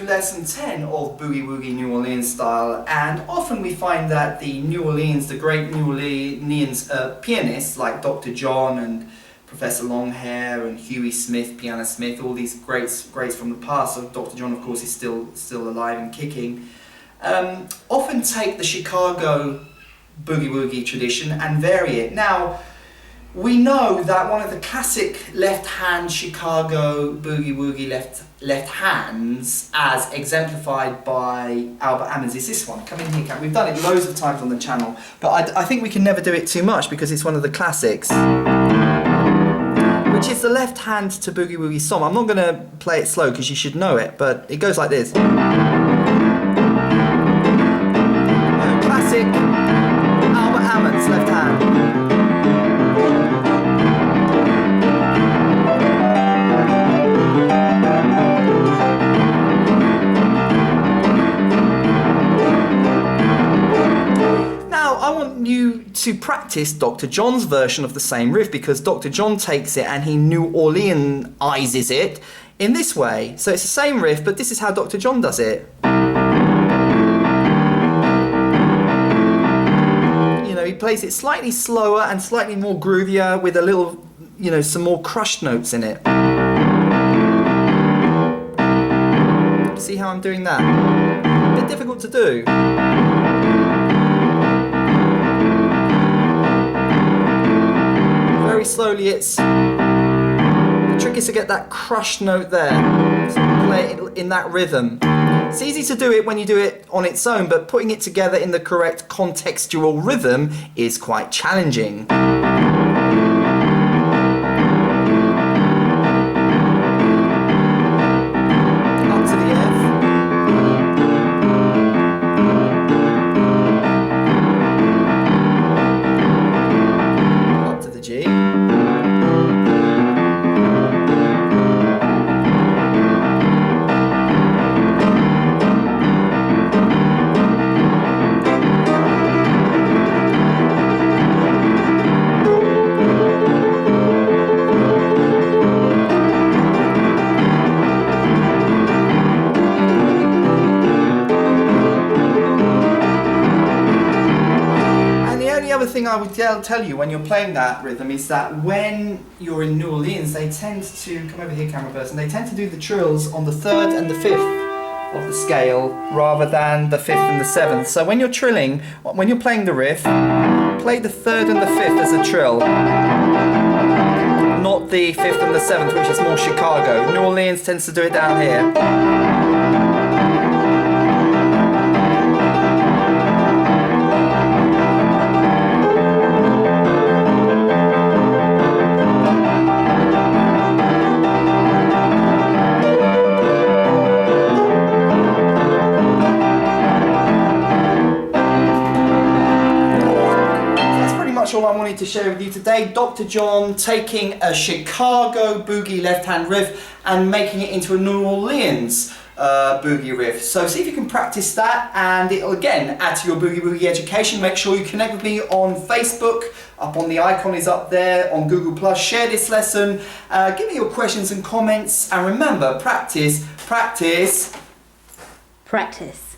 to lesson 10 of Boogie Woogie New Orleans style, and often we find that the great New Orleans pianists like Dr. John and Professor Longhair and Huey Smith, Piano Smith, all these greats from the past. So Dr. John, of course, is still alive and kicking. Often take the Chicago Boogie Woogie tradition and vary it. Now, we know that one of the classic left-hand Chicago Boogie Woogie left hands, as exemplified by Albert Ammons, is this one. Come in here, Cam. We've done it loads of times on the channel, but I think we can never do it too much because it's one of the classics, which is the left hand to Boogie Woogie song. I'm not going to play it slow because you should know it, but it goes like this. Classic Albert Ammons left hand. To practice Dr. John's version of the same riff, because Dr. John takes it and he New Orleanizes it in this way. So it's the same riff, but this is how Dr. John does it. You know, he plays it slightly slower and slightly more groovier with a little, you know, some more crushed notes in it. See how I'm doing that? A bit difficult to do. Very slowly, the trick is to get that crushed note there, play it in that rhythm. It's easy to do it when you do it on its own, but putting it together in the correct contextual rhythm is quite challenging. Thing I would tell you when you're playing that rhythm is that when you're in New Orleans, they tend to, come over here camera person, they tend to do the trills on the 3rd and the 5th of the scale rather than the 5th and the 7th. So when you're trilling, when you're playing the riff, play the 3rd and the 5th as a trill, not the 5th and the 7th, which is more Chicago. New Orleans tends to do it down here. All I wanted to share with you today. Dr. John taking a Chicago boogie left-hand riff and making it into a New Orleans boogie riff. So see if you can practice that, and it'll again add to your Boogie Woogie education. Make sure you connect with me on Facebook. Up on the icon is up there, on Google+. Share this lesson. Give me your questions and comments, and remember, practice, practice, practice.